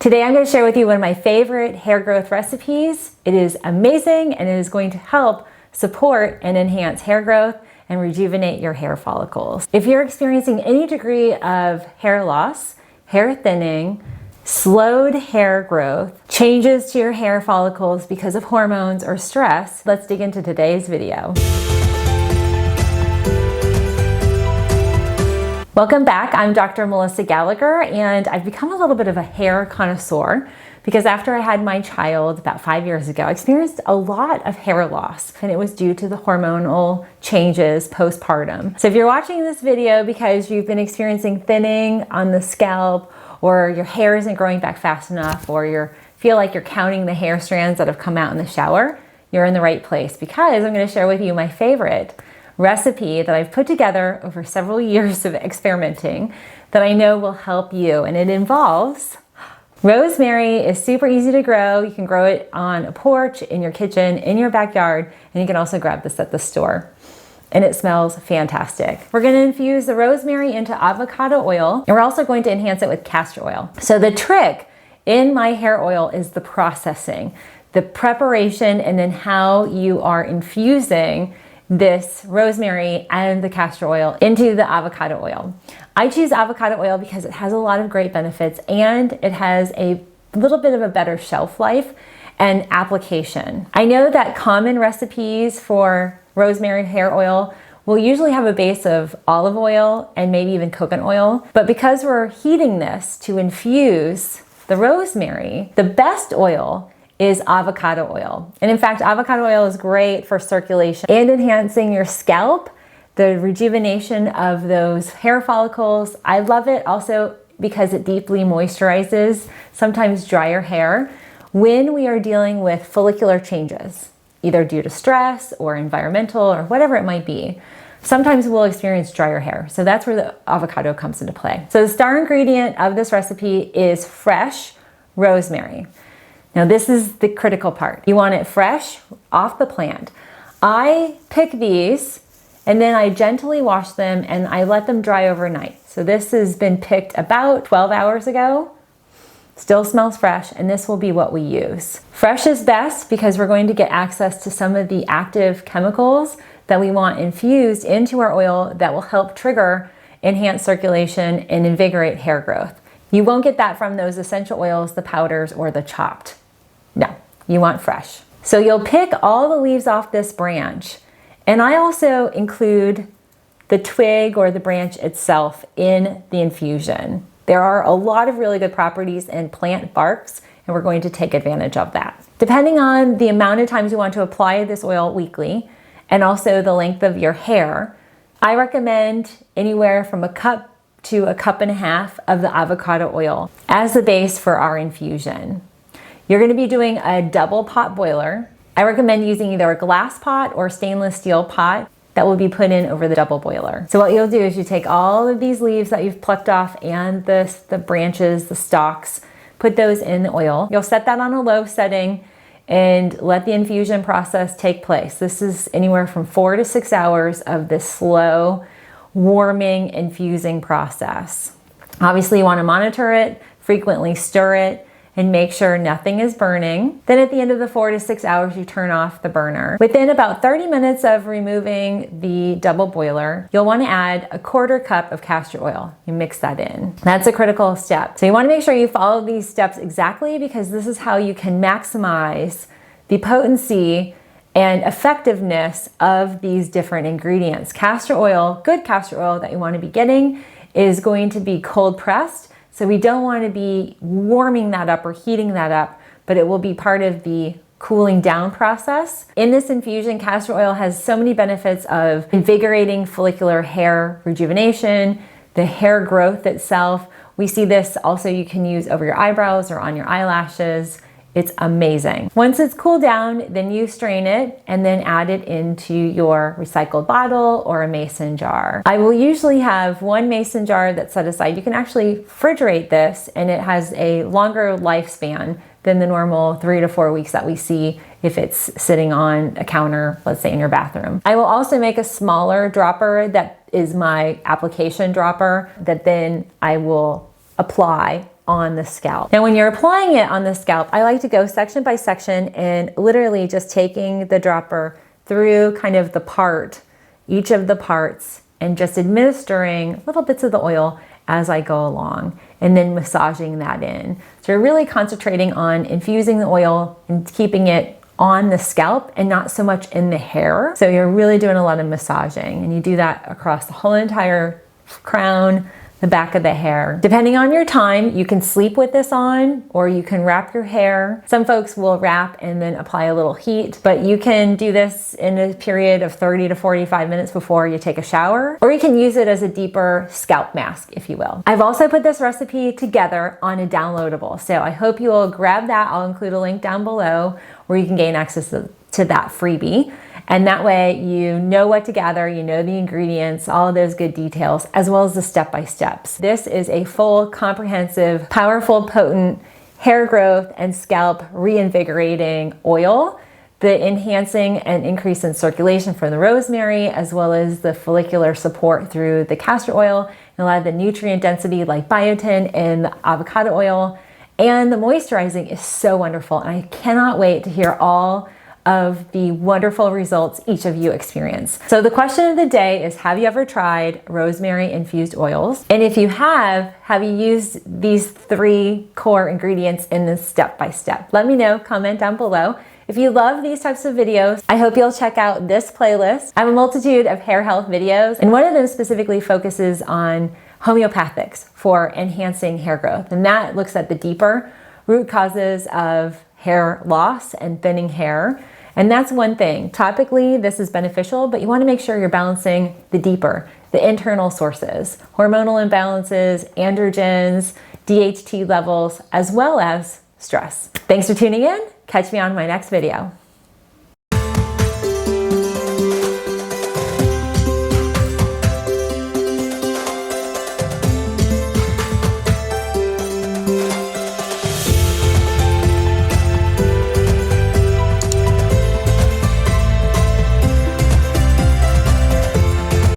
Today I'm going to share with you one of my favorite hair growth recipes. It is amazing and it is going to help support and enhance hair growth and rejuvenate your hair follicles. If you're experiencing any degree of hair loss, hair thinning, slowed hair growth, changes to your hair follicles because of hormones or stress, let's dig into today's video. Welcome back. I'm Dr. Melissa Gallagher, and I've become a little bit of a hair connoisseur because after I had my child about 5 years ago, I experienced a lot of hair loss, and it was due to the hormonal changes postpartum. So if you're watching this video because you've been experiencing thinning on the scalp, or your hair isn't growing back fast enough, or you feel like you're counting the hair strands that have come out in the shower, you're in the right place, because I'm going to share with you my favorite recipe that I've put together over several years of experimenting that I know will help you. And it involves rosemary. Is super easy to grow. You can grow it on a porch, in your kitchen, in your backyard, and you can also grab this at the store. And it smells fantastic. We're going to infuse the rosemary into avocado oil, and we're also going to enhance it with castor oil. So the trick in my hair oil is the processing, the preparation, and then how you are infusing this rosemary and the castor oil into the avocado oil. I choose avocado oil because it has a lot of great benefits and it has a little bit of a better shelf life and application. I know that common recipes for rosemary hair oil will usually have a base of olive oil and maybe even coconut oil, but because we're heating this to infuse the rosemary, the best oil is avocado oil. And in fact, avocado oil is great for circulation and enhancing your scalp, the rejuvenation of those hair follicles. I love it also because it deeply moisturizes sometimes drier hair when we are dealing with follicular changes, either due to stress or environmental or whatever it might be. Sometimes we'll experience drier hair. So that's where the avocado comes into play. So the star ingredient of this recipe is fresh rosemary. Now this is the critical part. You want it fresh off the plant. I pick these and then I gently wash them and I let them dry overnight. So this has been picked about 12 hours ago. Still smells fresh, and this will be what we use. Fresh is best because we're going to get access to some of the active chemicals that we want infused into our oil that will help trigger enhanced circulation and invigorate hair growth. You won't get that from those essential oils, the powders, or the chopped. No, you want fresh. So you'll pick all the leaves off this branch, and I also include the twig or the branch itself in the infusion. There are a lot of really good properties in plant barks, and we're going to take advantage of that. Depending on the amount of times you want to apply this oil weekly, and also the length of your hair, I recommend anywhere from a cup to a cup and a half of the avocado oil as the base for our infusion. You're going to be doing a double pot boiler. I recommend using either a glass pot or stainless steel pot that will be put in over the double boiler. So what you'll do is you take all of these leaves that you've plucked off and the branches, the stalks, put those in the oil. You'll set that on a low setting and let the infusion process take place. This is anywhere from 4 to 6 hours of this slow, warming, infusing process. Obviously you want to monitor it, frequently stir it, and make sure nothing is burning. Then at the end of the 4 to 6 hours, you turn off the burner. Within about 30 minutes of removing the double boiler, you'll want to add a 1/4 cup of castor oil. You mix that in. That's a critical step. So you want to make sure you follow these steps exactly, because this is how you can maximize the potency and effectiveness of these different ingredients. Castor oil, good castor oil that you want to be getting, is going to be cold pressed. So we don't want to be warming that up or heating that up, but it will be part of the cooling down process. In this infusion, castor oil has so many benefits of invigorating follicular hair rejuvenation, the hair growth itself. We see this also you can use over your eyebrows or on your eyelashes. It's amazing. Once it's cooled down, then you strain it and then add it into your recycled bottle or a mason jar. I will usually have one mason jar that's set aside. You can actually refrigerate this, and it has a longer lifespan than the normal 3 to 4 weeks that we see if it's sitting on a counter, let's say in your bathroom. I will also make a smaller dropper that is my application dropper that then I will apply on the scalp. Now, when you're applying it on the scalp, I like to go section by section and literally just taking the dropper through kind of each of the parts, and just administering little bits of the oil as I go along, and then massaging that in. So you're really concentrating on infusing the oil and keeping it on the scalp and not so much in the hair. So you're really doing a lot of massaging, and you do that across the whole entire crown, the back of the hair. Depending on your time, you can sleep with this on, or you can wrap your hair. Some folks will wrap and then apply a little heat, but you can do this in a period of 30 to 45 minutes before you take a shower, or you can use it as a deeper scalp mask, if you will. I've also put this recipe together on a downloadable, so I hope you will grab that. I'll include a link down below where you can gain access to that freebie. And that way you know what to gather, you know the ingredients, all of those good details, as well as the step-by-steps. This is a full, comprehensive, powerful, potent hair growth and scalp reinvigorating oil. The enhancing and increase in circulation from the rosemary, as well as the follicular support through the castor oil, and a lot of the nutrient density like biotin in the avocado oil. And the moisturizing is so wonderful, and I cannot wait to hear all of the wonderful results each of you experience. So the question of the day is, have you ever tried rosemary infused oils? And if you have you used these 3 core ingredients in this step-by-step? Let me know, comment down below. If you love these types of videos, I hope you'll check out this playlist. I have a multitude of hair health videos, and one of them specifically focuses on homeopathics for enhancing hair growth. And that looks at the deeper root causes of hair loss and thinning hair. And that's one thing. Topically, this is beneficial, but you want to make sure you're balancing the deeper, the internal sources, hormonal imbalances, androgens, DHT levels, as well as stress. Thanks for tuning in. Catch me on my next video.